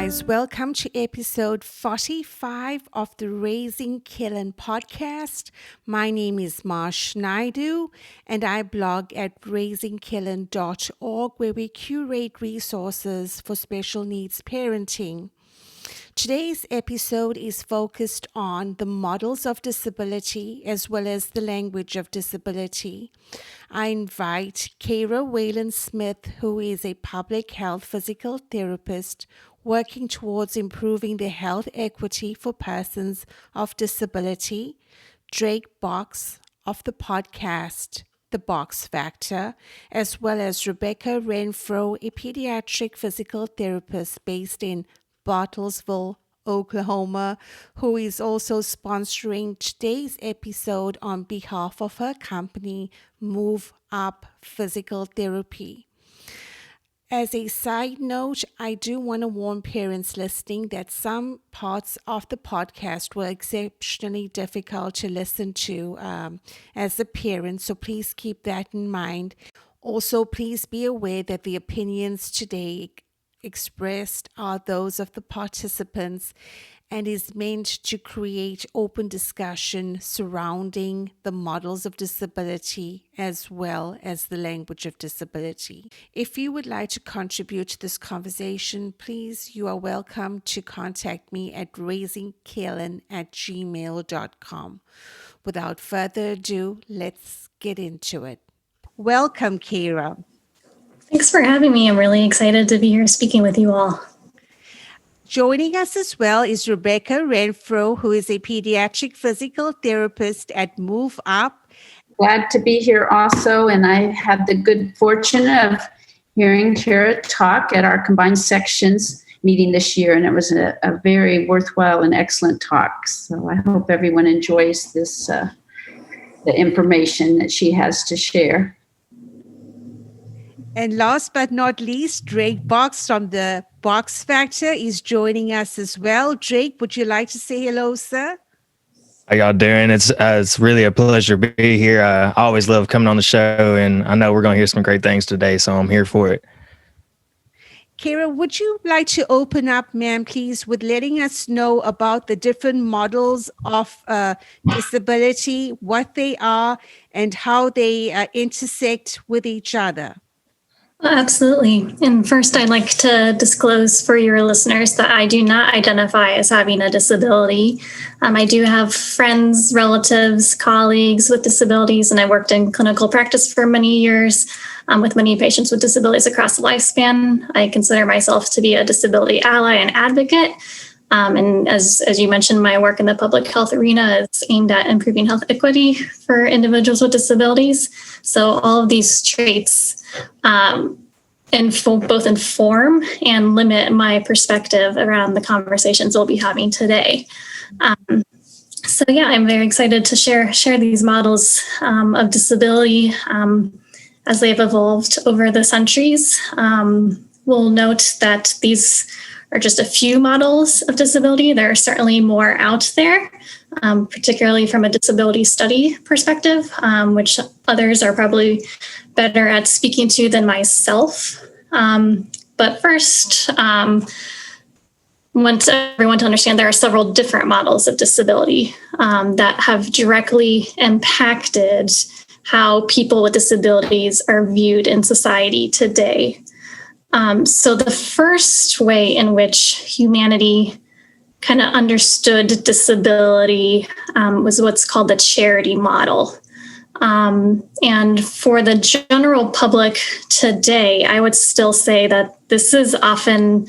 guys, welcome to episode 45 of the Raising Killin podcast. My name is Marsh Naidoo and I blog at raisingkillin.org where we curate resources for special needs parenting. Today's episode is focused on the models of disability as well as the language of disability. I invite Cara Whalen Smith, who is a public health physical therapist working towards improving the health equity for persons of disability, Drake Box of the podcast The Box Factor, as well as Rebecca Renfro, a pediatric physical therapist based in Bartlesville, Oklahoma, who is also sponsoring today's episode on behalf of her company, Move Up Physical Therapy. As a side note, I do want to warn parents listening that some parts of the podcast were exceptionally difficult to listen to as a parent, so please keep that in mind. Also, please be aware that the opinions today expressed are those of the participants and is meant to create open discussion surrounding the models of disability as well as the language of disability. If you would like to contribute to this conversation, you are welcome to contact me at raisingkillin@gmail.com. Without further ado, let's get into it. Welcome, Cara. Thanks for having me. I'm really excited to be here speaking with you all. Joining us as well is Rebecca Renfro, who is a pediatric physical therapist at Move Up. Glad to be here also, and I had the good fortune of hearing Cara talk at our combined sections meeting this year, and it was a very worthwhile and excellent talk. So I hope everyone enjoys this, the information that she has to share. And last but not least, Drake Box from the Box Factor is joining us as well. Drake, would you like to say hello, sir? How y'all doing? It's really a pleasure to be here. I always love coming on the show, and I know we're going to hear some great things today, so I'm here for it. Cara, would you like to open up, ma'am, please, with letting us know about the different models of disability, what they are, and how they intersect with each other? Absolutely. And first, I'd like to disclose for your listeners that I do not identify as having a disability. I do have friends, relatives, colleagues with disabilities, and I worked in clinical practice for many years with many patients with disabilities across the lifespan. I consider myself to be a disability ally and advocate. And as you mentioned, my work in the public health arena is aimed at improving health equity for individuals with disabilities. So all of these traits both inform and limit my perspective around the conversations we'll be having today. I'm very excited to share these models of disability as they've evolved over the centuries. We'll note that these are just a few models of disability. There are certainly more out there, particularly from a disability study perspective, which others are probably better at speaking to than myself. But first, want everyone to understand there are several different models of disability that have directly impacted how people with disabilities are viewed in society today. So the first way in which humanity kind of understood disability was what's called the charity model. And for the general public today, I would still say that this is often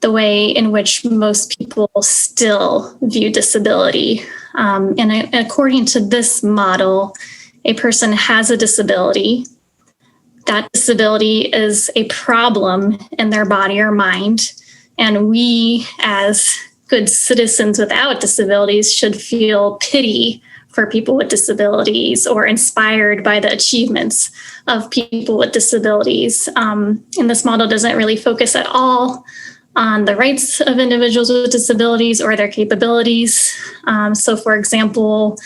the way in which most people still view disability. And according to this model, a person has a disability. That disability is a problem in their body or mind. And we, as good citizens without disabilities, should feel pity for people with disabilities or inspired by the achievements of people with disabilities. And this model doesn't really focus at all on the rights of individuals with disabilities or their capabilities. So, for example,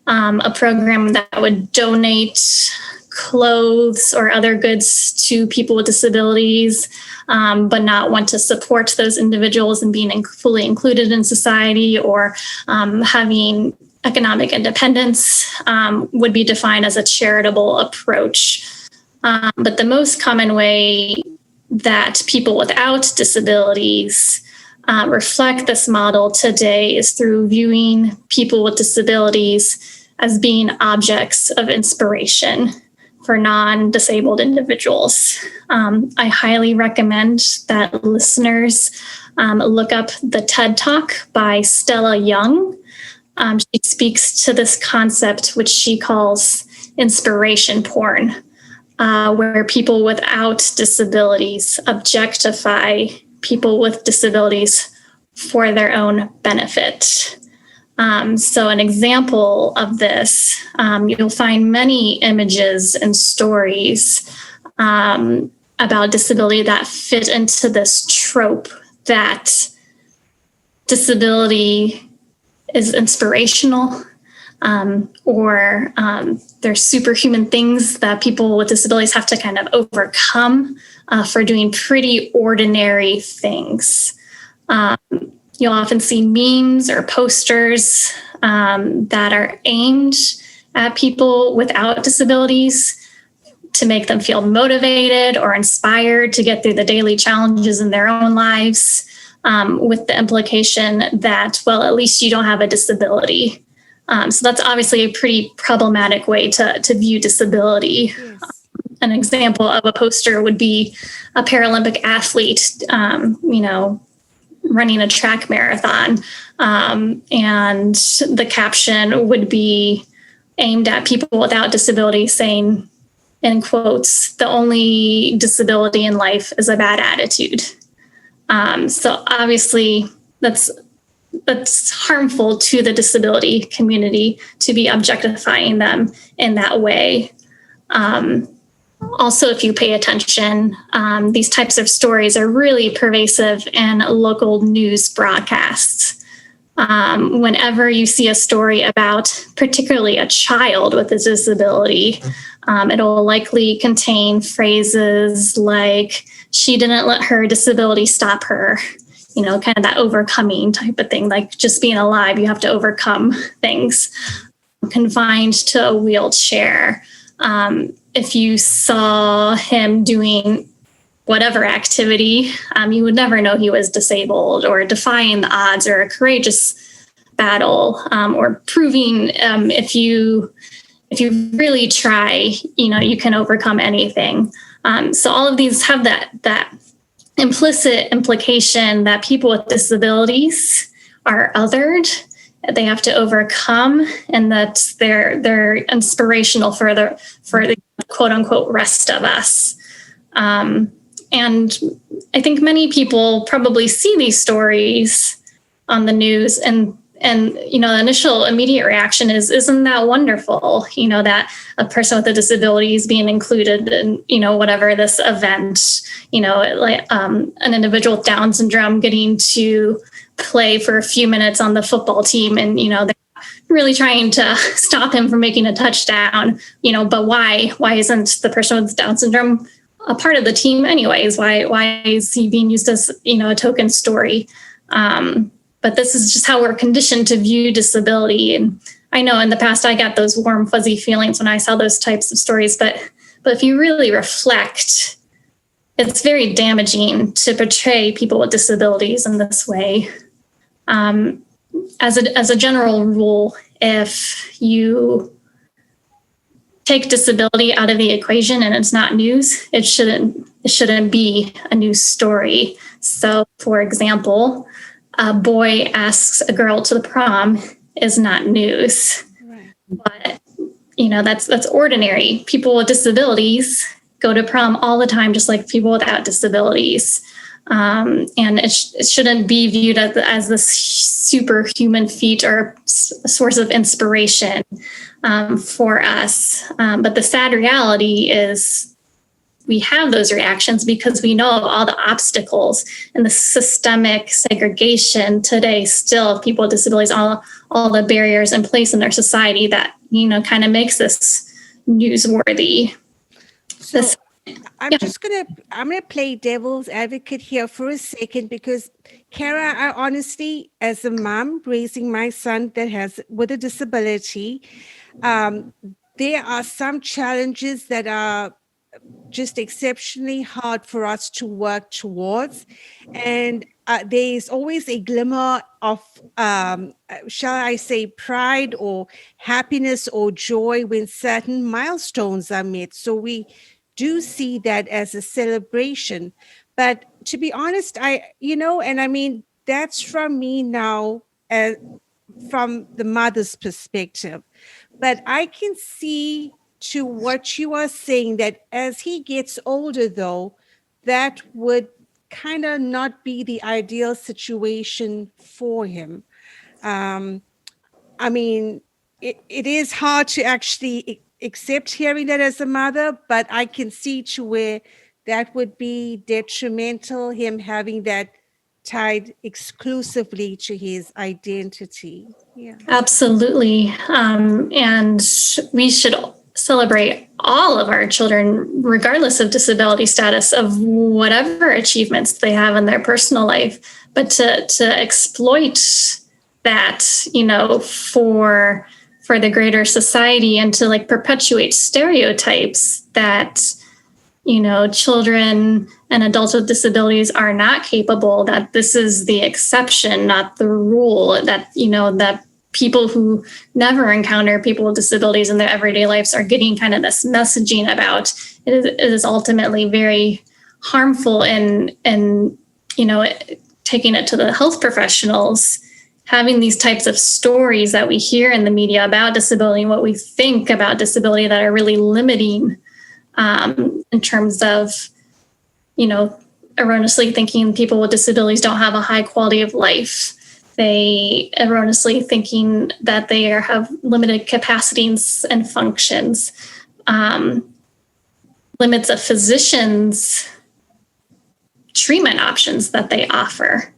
a program that would donate clothes or other goods to people with disabilities, but not want to support those individuals and being fully included in society, or having economic independence would be defined as a charitable approach. But the most common way that people without disabilities reflect this model today is through viewing people with disabilities as being objects of inspiration for non-disabled individuals. I highly recommend that listeners look up the TED Talk by Stella Young. She speaks to this concept, which she calls inspiration porn, where people without disabilities objectify people with disabilities for their own benefit. So an example of this, you'll find many images and stories about disability that fit into this trope that disability is inspirational, or there's superhuman things that people with disabilities have to kind of overcome for doing pretty ordinary things. You'll often see memes or posters that are aimed at people without disabilities to make them feel motivated or inspired to get through the daily challenges in their own lives, with the implication that, well, at least you don't have a disability. So that's obviously a pretty problematic way to view disability. Yes. An example of a poster would be a Paralympic athlete, running a track marathon. And the caption would be aimed at people without disability, saying, in quotes, "The only disability in life is a bad attitude." So obviously that's harmful to the disability community to be objectifying them in that way. Also, if you pay attention, these types of stories are really pervasive in local news broadcasts. Whenever you see a story about particularly a child with a disability, it'll likely contain phrases like, "She didn't let her disability stop her," kind of that overcoming type of thing, like just being alive, you have to overcome things. Confined to a wheelchair. If you saw him doing whatever activity, you would never know he was disabled, or defying the odds, or a courageous battle, or proving if you really try, you can overcome anything. So all of these have that implicit implication that people with disabilities are othered, they have to overcome, and that they're inspirational for the quote unquote rest of us. And I think many people probably see these stories on the news, and the initial immediate reaction is, isn't that wonderful? That a person with a disability is being included in, whatever this event, like an individual with Down syndrome getting to play for a few minutes on the football team, and they're really trying to stop him from making a touchdown, but why isn't the person with Down syndrome a part of the team anyways? Why is he being used as, a token story? But this is just how we're conditioned to view disability. And I know in the past I got those warm, fuzzy feelings when I saw those types of stories, but if you really reflect, it's very damaging to portray people with disabilities in this way. As a general rule, if you take disability out of the equation and it's not news, it shouldn't be a news story. So, for example, a boy asks a girl to the prom is not news. Right. But that's ordinary. People with disabilities go to prom all the time, just like people without disabilities. And it shouldn't be viewed as this superhuman feat or a source of inspiration for us. But the sad reality is we have those reactions because we know of all the obstacles and the systemic segregation today still of people with disabilities, all the barriers in place in our society that, kind of makes this newsworthy. So I'm gonna play devil's advocate here for a second, because Cara, I honestly, as a mom raising my son with a disability, there are some challenges that are just exceptionally hard for us to work towards. And there is always a glimmer of, shall I say, pride or happiness or joy when certain milestones are met. So we do see that as a celebration. But to be honest, and I mean, that's from me now, from the mother's perspective. But I can see to what you are saying that as he gets older, though, that would kind of not be the ideal situation for him. I mean, it is hard to actually accept hearing that as a mother, but I can see to where that would be detrimental, him having that tied exclusively to his identity. Yeah. Absolutely. And we should celebrate all of our children, regardless of disability status, of whatever achievements they have in their personal life. But to exploit that, for the greater society, and to perpetuate stereotypes that children and adults with disabilities are not capable, that this is the exception, not the rule, that, that people who never encounter people with disabilities in their everyday lives are getting kind of this messaging about it is ultimately very harmful, and taking it to the health professionals, having these types of stories that we hear in the media about disability and what we think about disability that are really limiting, in terms of, erroneously thinking people with disabilities don't have a high quality of life. They erroneously thinking that they have limited capacities and functions, limits of physicians' treatment options that they offer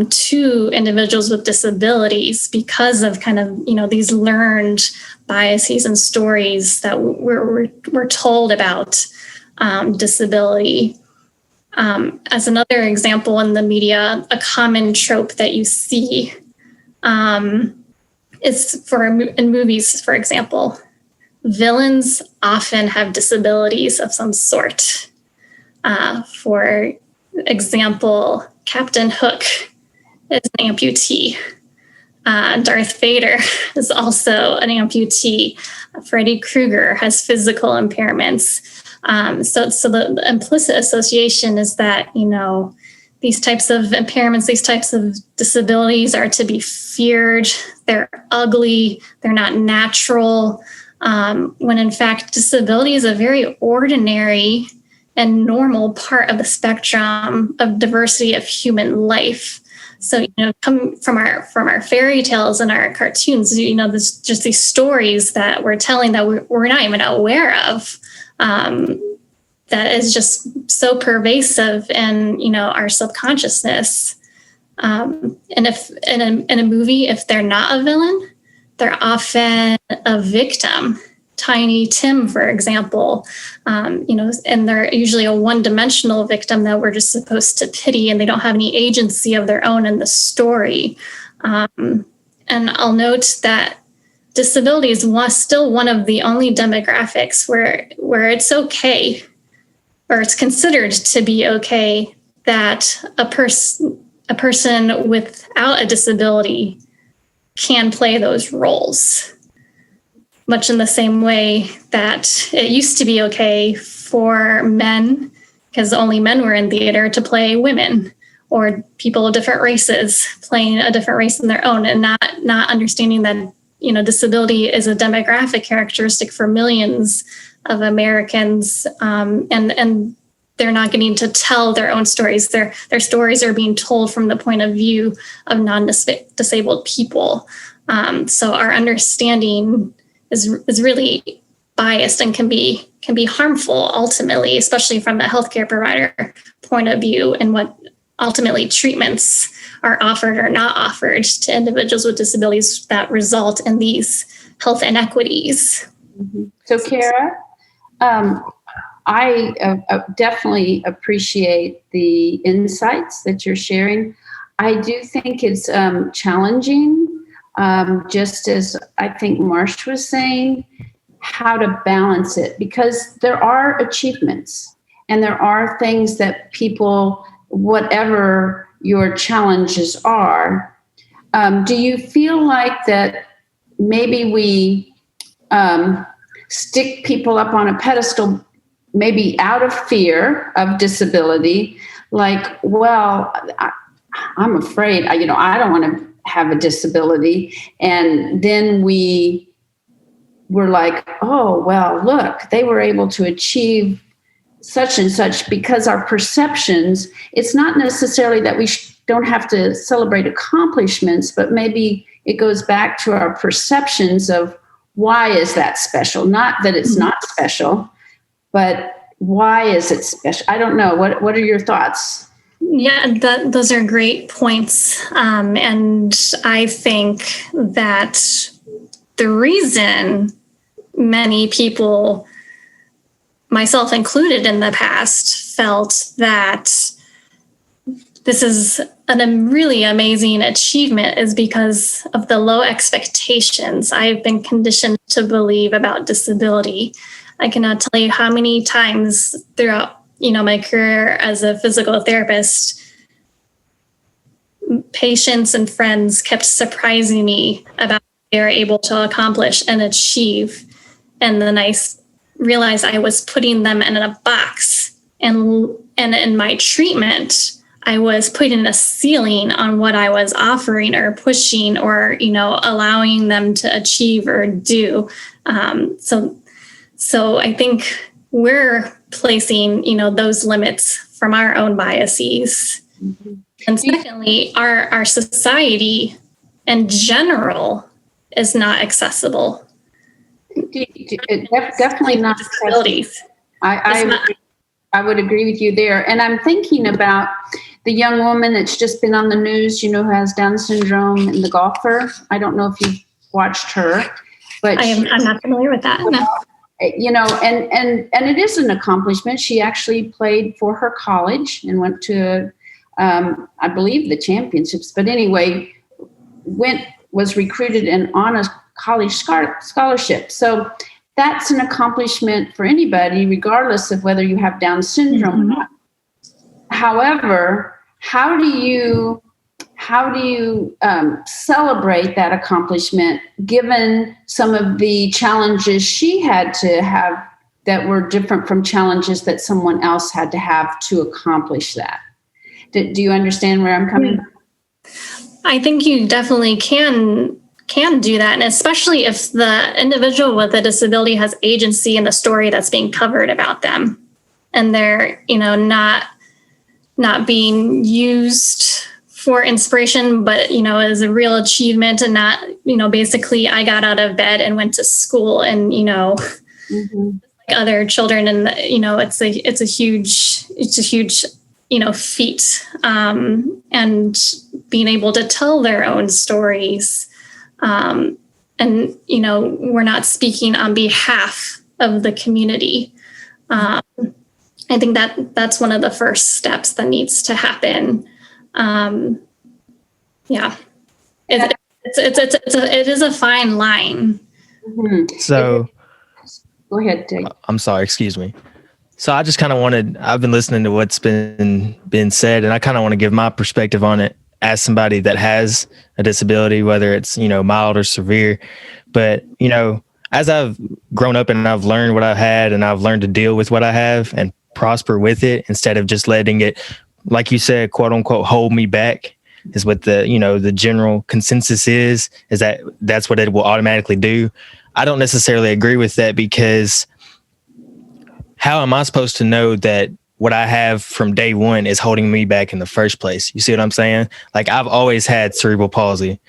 to individuals with disabilities, because of kind of, these learned biases and stories that we're told about disability. As another example in the media, a common trope that you see is in movies, for example, villains often have disabilities of some sort. For example, Captain Hook is an amputee. Darth Vader is also an amputee. Freddy Krueger has physical impairments. So the implicit association is that, these types of impairments, these types of disabilities are to be feared. They're ugly. They're not natural. When in fact, disability is a very ordinary and normal part of the spectrum of diversity of human life. So, come from our fairy tales and our cartoons, there's just these stories that we're telling that we're not even aware of, that is just so pervasive in, our subconsciousness. And if in a movie, if they're not a villain, they're often a victim. Tiny Tim, for example, and they're usually a one-dimensional victim that we're just supposed to pity, and they don't have any agency of their own in the story. And I'll note that disability is still one of the only demographics where it's okay, or it's considered to be okay, that a person without a disability can play those roles. Much in the same way that it used to be okay for men, because only men were in theater, to play women, or people of different races playing a different race in their own, and not understanding that, disability is a demographic characteristic for millions of Americans, and they're not getting to tell their own stories. Their stories are being told from the point of view of non-disabled people. So our understanding is really biased and can be harmful ultimately, especially from a healthcare provider point of view, and what ultimately treatments are offered or not offered to individuals with disabilities that result in these health inequities. Mm-hmm. So, Cara, I definitely appreciate the insights that you're sharing. I do think it's challenging, just as I think Marsh was saying, how to balance it, because there are achievements and there are things that people, whatever your challenges are, do you feel like that maybe we stick people up on a pedestal, maybe out of fear of disability, like, well, I'm afraid, I don't want to have a disability. And then we're like, oh, well, look, they were able to achieve such and such, because our perceptions, it's not necessarily that we don't have to celebrate accomplishments, but maybe it goes back to our perceptions of why is that special? Not that it's not special, but why is it special? I don't know. What are your thoughts? Yeah, those are great points. And I think that the reason many people, myself included in the past, felt that this is a really amazing achievement is because of the low expectations I've been conditioned to believe about disability. I cannot tell you how many times throughout, my career as a physical therapist, patients and friends kept surprising me about what they were able to accomplish and achieve. And then I realized I was putting them in a box, and in my treatment, I was putting a ceiling on what I was offering or pushing or, allowing them to achieve or do. So I think we're placing, those limits from our own biases. Mm-hmm. And secondly, our society in general is not accessible. Definitely not disabilities. I would agree with you there. And I'm thinking about the young woman that's just been on the news, who has Down syndrome, and the golfer. I don't know if you've watched her, but I'm not familiar with that. No. And it is an accomplishment. She actually played for her college and went to, I believe, the championships. But anyway, was recruited and on a college scholarship. So that's an accomplishment for anybody, regardless of whether you have Down syndrome or not. However, how do you celebrate that accomplishment, given some of the challenges she had to have that were different from challenges that someone else had to have to accomplish that? Do you understand where I'm coming from? I think you definitely can do that. And especially if the individual with a disability has agency in the story that's being covered about them, and they're, not being used for inspiration, but, as a real achievement, and not, basically I got out of bed and went to school and, like other children, and, it's a huge, feat. And being able to tell their own stories. And, we're not speaking on behalf of the community. I think that's one of the first steps that needs to happen. It is a fine line. Mm-hmm. So go ahead, Dick. I'm sorry, excuse me. So I just kind of I've been listening to what's been said, and I kind of want to give my perspective on it as somebody that has a disability, whether it's, mild or severe. But, as I've grown up and I've learned what I've had, and I've learned to deal with what I have and prosper with it, instead of just letting it, like you said, quote unquote, hold me back, is what the general consensus is that's what it will automatically do. I don't necessarily agree with that, because how am I supposed to know that what I have from day one is holding me back in the first place? You see what I'm saying? Like, I've always had cerebral palsy.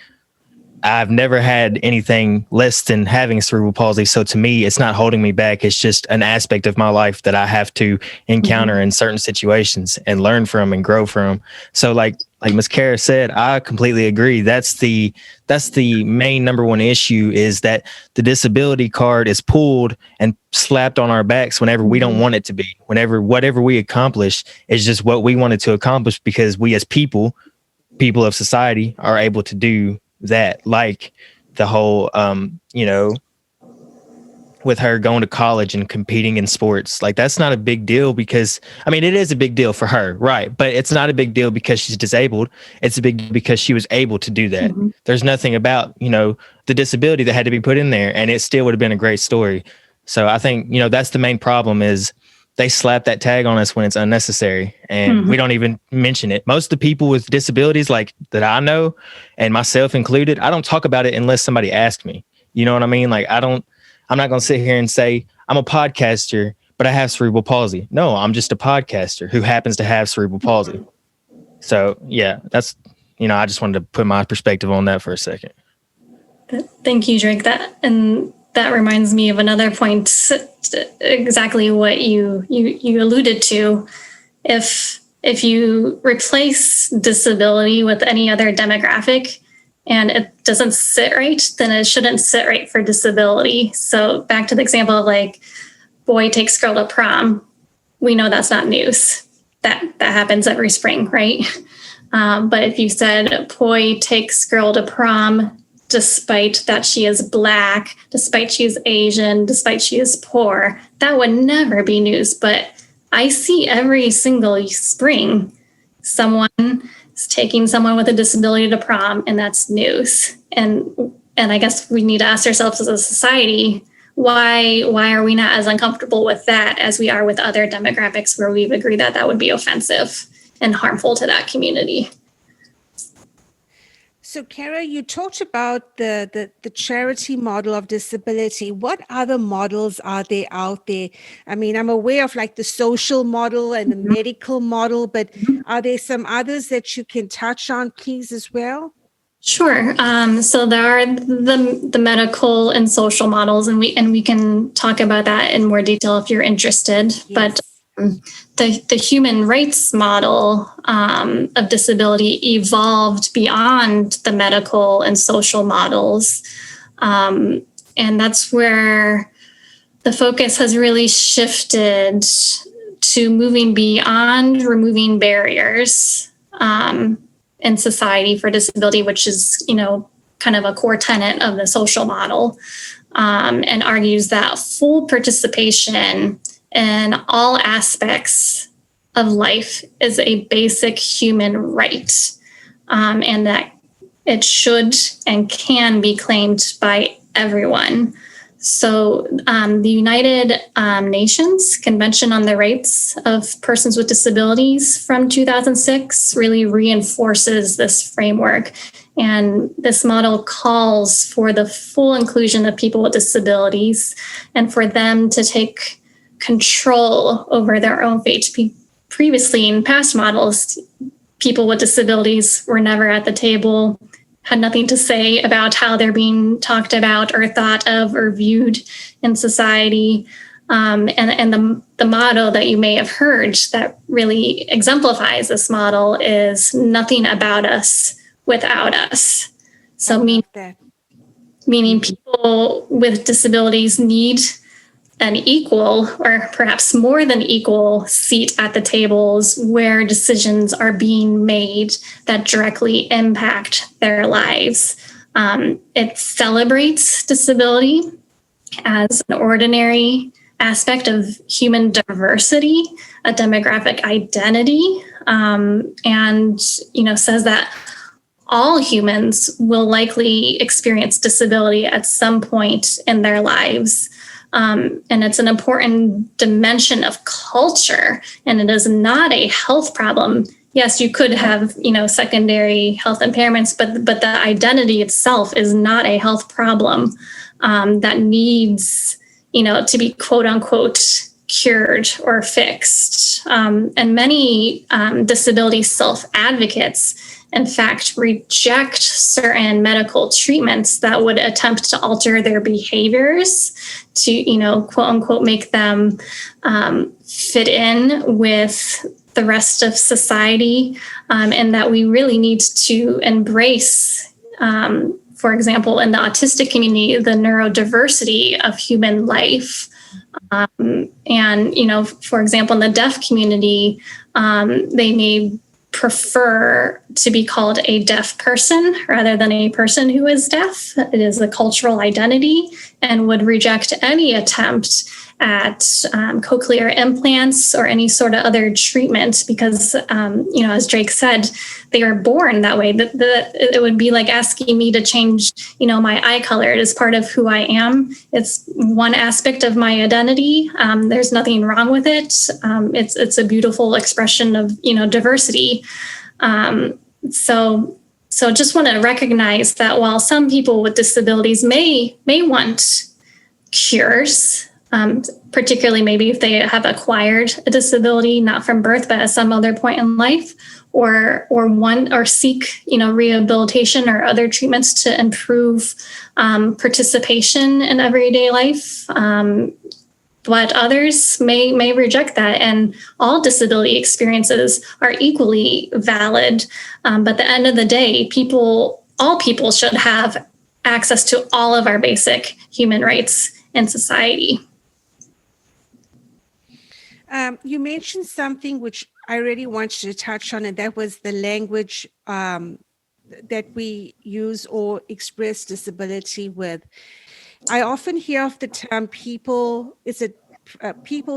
I've never had anything less than having cerebral palsy. So to me, it's not holding me back. It's just an aspect of my life that I have to encounter in certain situations and learn from and grow from. So like like Ms. Cara said, I completely agree. That's the main number one issue, is that the disability card is pulled and slapped on our backs whenever we don't want it to be. Whenever whatever we accomplish is just what we wanted to accomplish, because we as people of society are able to do that. Like the whole, with her going to college and competing in sports, like that's not a big deal, because I mean, it is a big deal for her, right? But it's not a big deal because she's disabled. It's a big deal because she was able to do that. There's nothing about, the disability that had to be put in there, and it still would have been a great story. So I think, that's the main problem, is they slap that tag on us when it's unnecessary, and we don't even mention it. Most of the people with disabilities, like that I know, and myself included, I don't talk about it unless somebody asks me. You know what I mean? Like I'm not going to sit here and say I'm a podcaster, but I have cerebral palsy. No, I'm just a podcaster who happens to have cerebral palsy. So yeah, that's, I just wanted to put my perspective on that for a second. Thank you, Drake. That reminds me of another point, exactly what you alluded to. If you replace disability with any other demographic, and it doesn't sit right, then it shouldn't sit right for disability. So back to the example of like, boy takes girl to prom. We know that's not news. That happens every spring, right? But if you said, boy takes girl to prom, despite that she is Black, despite she is Asian, despite she is poor, that would never be news. But I see every single spring someone taking someone with a disability to prom, and that's news. And I guess we need to ask ourselves as a society, why are we not as uncomfortable with that as we are with other demographics where we've agreed that would be offensive and harmful to that community? So, Cara, you talked about the charity model of disability. What other models are there out there? I mean, I'm aware of like the social model and the medical model, but are there some others that you can touch on, please, as well? Sure. So there are the medical and social models, and we can talk about that in more detail if you're interested. Yes. But the human rights model of disability evolved beyond the medical and social models. And that's where the focus has really shifted to moving beyond removing barriers in society for disability, which is, kind of a core tenet of the social model, and argues that full participation in all aspects of life is a basic human right, and that it should and can be claimed by everyone. So the United Nations Convention on the Rights of Persons with Disabilities from 2006 really reinforces this framework. And this model calls for the full inclusion of people with disabilities and for them to take control over their own fate. Previously, in past models, people with disabilities were never at the table, had nothing to say about how they're being talked about or thought of or viewed in society. And the motto that you may have heard that really exemplifies this model is nothing about us without us. So meaning people with disabilities need an equal or perhaps more than equal seat at the tables where decisions are being made that directly impact their lives. It celebrates disability as an ordinary aspect of human diversity, a demographic identity, and says that all humans will likely experience disability at some point in their lives. And it's an important dimension of culture, and it is not a health problem. Yes, you could have, secondary health impairments, but the identity itself is not a health problem that needs, to be quote unquote cured or fixed. And many disability self-advocates, in fact, reject certain medical treatments that would attempt to alter their behaviors to, quote unquote, make them fit in with the rest of society, and that we really need to embrace, for example, in the autistic community, the neurodiversity of human life. And, for example, in the deaf community, they may prefer to be called a deaf person rather than a person who is deaf. It is a cultural identity and would reject any attempt at cochlear implants or any sort of other treatment because, as Drake said, they are born that way. That it would be like asking me to change, my eye color. It is part of who I am. It's one aspect of my identity. There's nothing wrong with it. It's a beautiful expression of, diversity. So just want to recognize that while some people with disabilities may want cures, particularly maybe if they have acquired a disability, not from birth, but at some other point in life, or seek, rehabilitation or other treatments to improve participation in everyday life. But others may reject that, and all disability experiences are equally valid. But at the end of the day, all people should have access to all of our basic human rights in society. You mentioned something which I really wanted to touch on, and that was the language that we use or express disability with. I often hear of the term people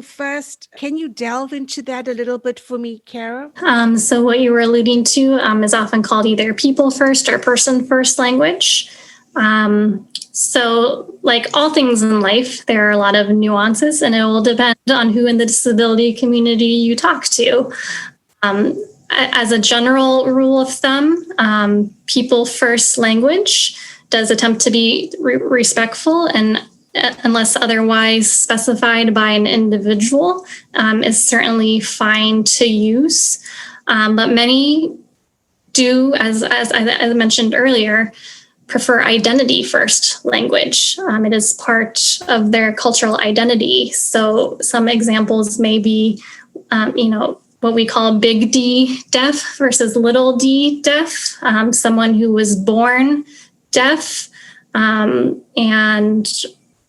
first. Can you delve into that a little bit for me, Cara? So what you were alluding to is often called either people first or person first language. So like all things in life, there are a lot of nuances, and it will depend on who in the disability community you talk to. As a general rule of thumb, people first language does attempt to be respectful, and unless otherwise specified by an individual, is certainly fine to use. But many do, as I mentioned earlier, prefer identity first language. It is part of their cultural identity. So some examples may be, what we call big D deaf versus little d deaf, someone who was born deaf,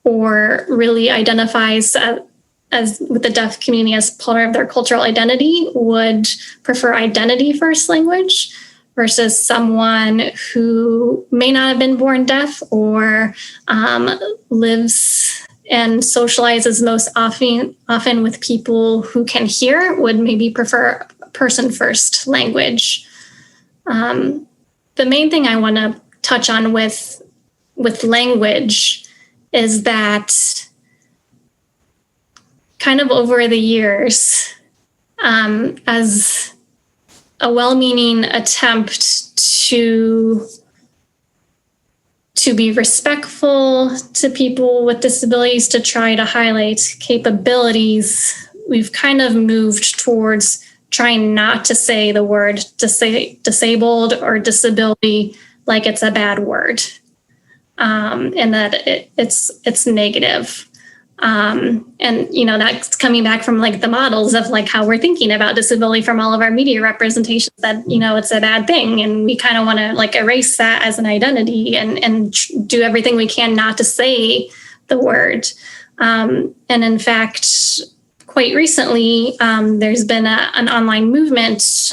or really identifies as with the deaf community as part of their cultural identity would prefer identity first language, versus someone who may not have been born deaf or lives and socializes most often with people who can hear would maybe prefer person first language. The main thing I want to touch on with language is that kind of over the years, as a well-meaning attempt to be respectful to people with disabilities, to try to highlight capabilities, we've kind of moved towards trying not to say the word disabled or disability like it's a bad word, and that it's negative. And, that's coming back from like the models of like how we're thinking about disability from all of our media representations that, it's a bad thing. And we kind of want to like erase that as an identity and do everything we can not to say the word. And in fact, quite recently, there's been an online movement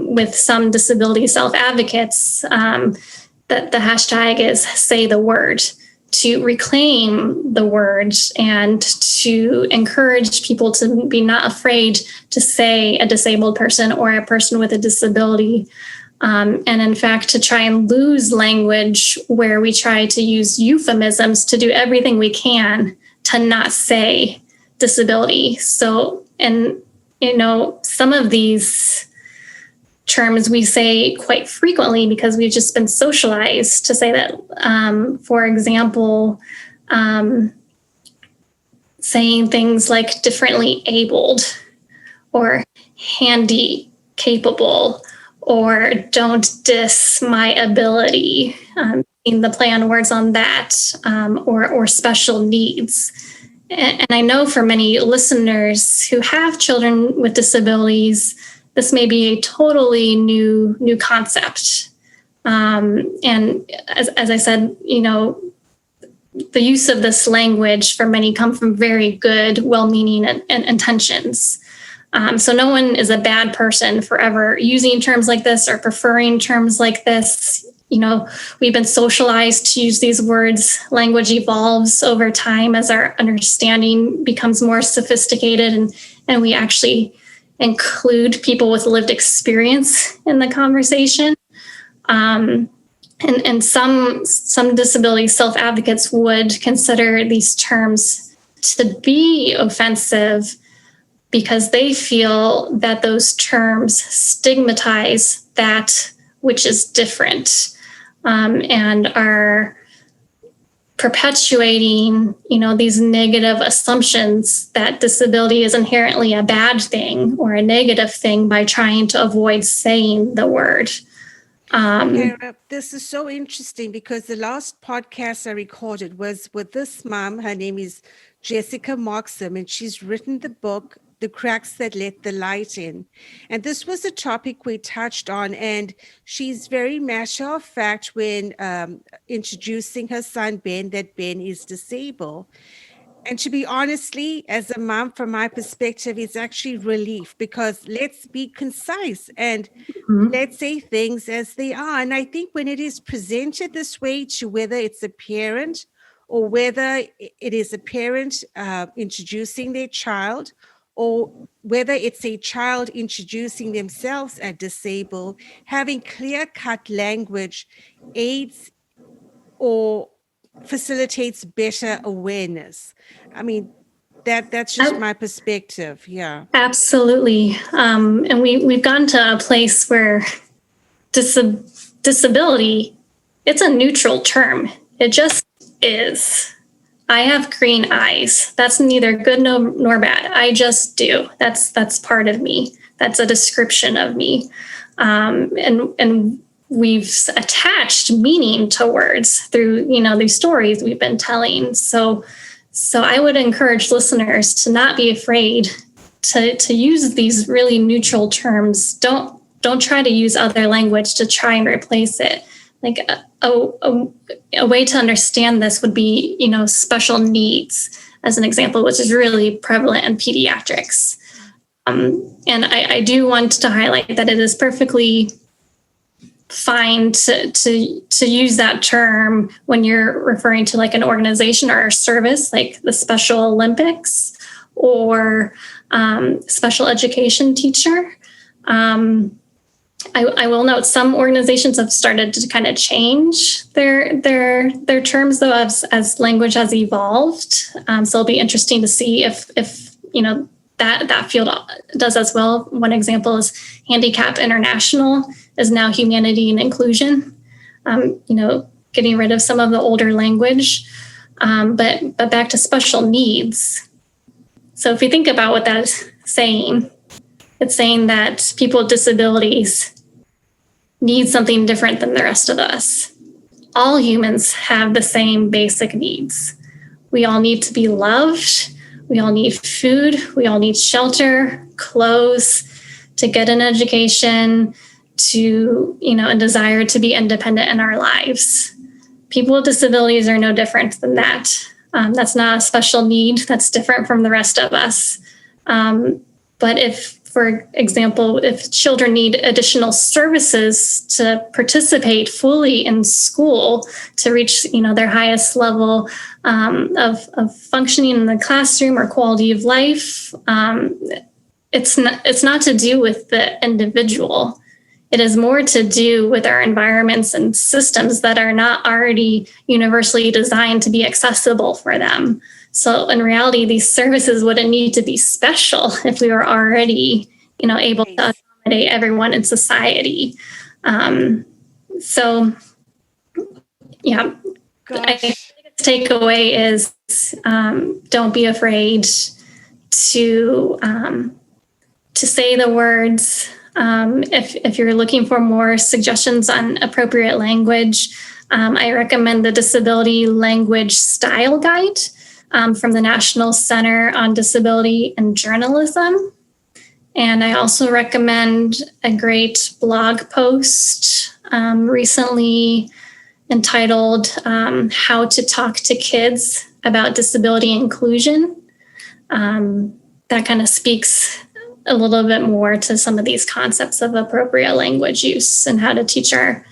with some disability self-advocates that the hashtag is SayTheWord, to reclaim the words and to encourage people to be not afraid to say a disabled person or a person with a disability. And in fact, to try and lose language where we try to use euphemisms to do everything we can to not say disability. So, and, some of these terms we say quite frequently because we've just been socialized to say that, for example, saying things like differently abled or handy capable or don't diss my ability, the play on words on that, or special needs. And I know for many listeners who have children with disabilities, this may be a totally new concept. And as I said, the use of this language for many come from very good, well-meaning and intentions. So no one is a bad person for ever using terms like this or preferring terms like this. We've been socialized to use these words. Language evolves over time as our understanding becomes more sophisticated, and we actually include people with lived experience in the conversation. And some disability self-advocates would consider these terms to be offensive because they feel that those terms stigmatize that which is different, and are perpetuating, these negative assumptions that disability is inherently a bad thing or a negative thing by trying to avoid saying the word. Cara, this is so interesting because the last podcast I recorded was with this mom. Her name is Jessica Markson, and she's written the book, The Cracks That Let the Light In. And this was a topic we touched on, and she's very matter of fact when introducing her son, Ben, that Ben is disabled. And to be honestly, as a mom, from my perspective, it's actually relief because let's be concise and let's say things as they are. And I think when it is presented this way to whether it's a parent or whether it is a parent introducing their child, or whether it's a child introducing themselves as disabled, having clear-cut language aids or facilitates better awareness. I mean, that's just my perspective. Yeah, absolutely. And we've gotten to a place where disability, it's a neutral term. It just is. I have green eyes. That's neither good nor bad. I just do. That's part of me. That's a description of me. And we've attached meaning to words through, these stories we've been telling. So I would encourage listeners to not be afraid to use these really neutral terms. Don't try to use other language to try and replace it. Like a way to understand this would be, special needs as an example, which is really prevalent in pediatrics. And I do want to highlight that it is perfectly fine to use that term when you're referring to like an organization or a service like the Special Olympics or special education teacher. I will note some organizations have started to kind of change their terms though as language has evolved. So it'll be interesting to see if that field does as well. One example is Handicap International is now Humanity and Inclusion. Getting rid of some of the older language, but back to special needs. So if you think about what that's saying, it's saying that people with disabilities need something different than the rest of us. All humans have the same basic needs. We all need to be loved. We all need food. We all need shelter, clothes, to get an education, to, a desire to be independent in our lives. People with disabilities are no different than that. That's not a special need. That's different from the rest of us. But if, for example, if children need additional services to participate fully in school to reach, their highest level of functioning in the classroom or quality of life, it's not to do with the individual. It is more to do with our environments and systems that are not already universally designed to be accessible for them. So in reality, these services wouldn't need to be special if we were already, able to accommodate everyone in society. So, yeah, I think the takeaway is don't be afraid to say the words. If you're looking for more suggestions on appropriate language, I recommend the Disability Language Style Guide from the National Center on Disability and Journalism. And I also recommend a great blog post recently entitled How to Talk to Kids About Disability Inclusion. That kind of speaks a little bit more to some of these concepts of appropriate language use and how to teach our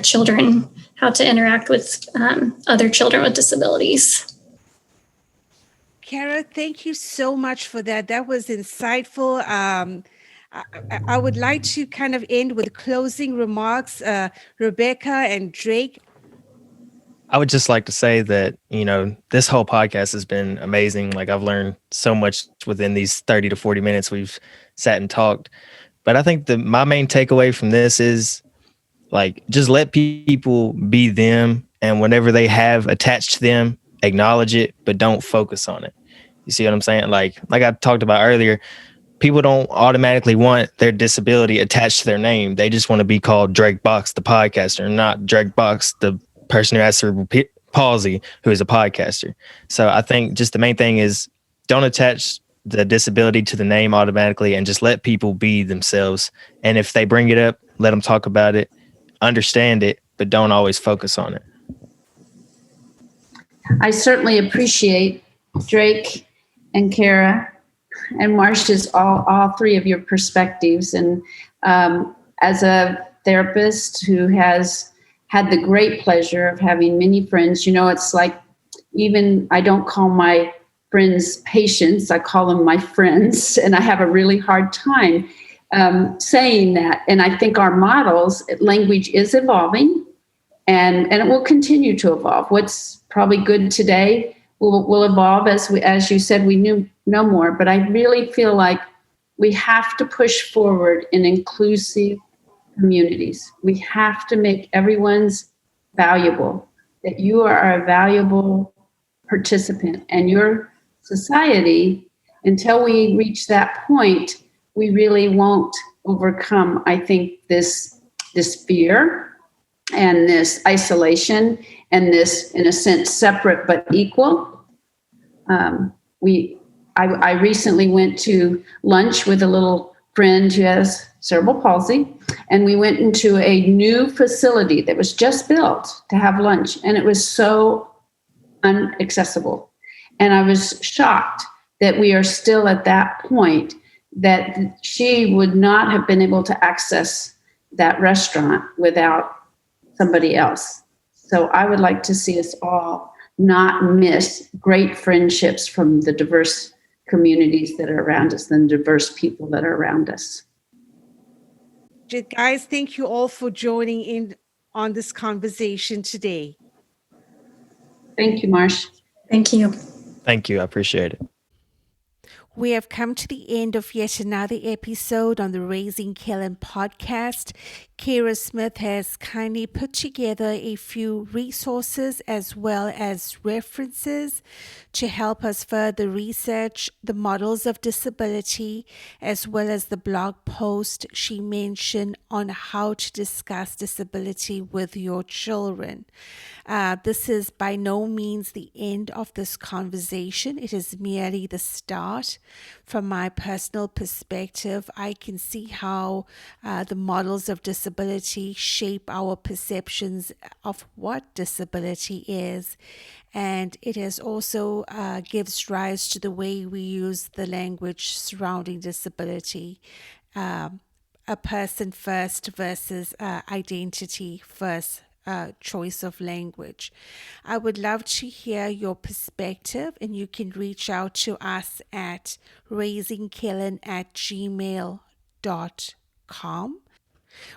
children how to interact with other children with disabilities. Cara, thank you so much for that. That was insightful. I would like to kind of end with closing remarks. Rebecca and Drake. I would just like to say that, this whole podcast has been amazing. Like, I've learned so much within these 30 to 40 minutes we've sat and talked. But I think my main takeaway from this is, like, just let people be them. And whenever they have attached to them, acknowledge it, but don't focus on it. You see what I'm saying? Like I talked about earlier, people don't automatically want their disability attached to their name. They just want to be called Drake Box, the podcaster, not Drake Box, the person who has cerebral palsy, who is a podcaster. So I think just the main thing is don't attach the disability to the name automatically, and just let people be themselves. And if they bring it up, let them talk about it, understand it, but don't always focus on it. I certainly appreciate Drake and Cara and Marsh's all three of your perspectives. And as a therapist who has had the great pleasure of having many friends, it's like, even I don't call my friends patients, I call them my friends, and I have a really hard time saying that. And I think our models, language is evolving, and it will continue to evolve. What's probably good today will evolve as you said, we know more. But I really feel like we have to push forward in inclusive communities. We have to make everyone's valuable, that you are a valuable participant, and your society, until we reach that point, we really won't overcome, I think, this fear and this isolation and this, in a sense, separate but equal. I recently went to lunch with a little friend who has cerebral palsy, and we went into a new facility that was just built to have lunch, and it was so inaccessible. And I was shocked that we are still at that point, that she would not have been able to access that restaurant without somebody else. So I would like to see us all not miss great friendships from the diverse communities that are around us and diverse people that are around us. Guys, thank you all for joining in on this conversation today. Thank you, Marsh. Thank you. Thank you. I appreciate it. We have come to the end of yet another episode on the Raising Kellen podcast. Cara Smith has kindly put together a few resources as well as references to help us further research the models of disability, as well as the blog post she mentioned on how to discuss disability with your children. This is by no means the end of this conversation. It is merely the start. From my personal perspective, I can see how the models of disability shape our perceptions of what disability is. And it has also gives rise to the way we use the language surrounding disability. A person first versus identity first. Choice of language. I would love to hear your perspective, and you can reach out to us at raisingkellen@gmail.com.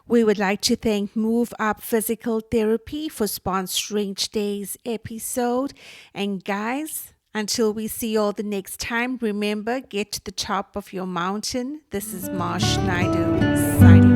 We would like to thank Move Up Physical Therapy for sponsoring today's episode. And guys, until we see you all the next time, remember, get to the top of your mountain. This is Marsh Naidoo signing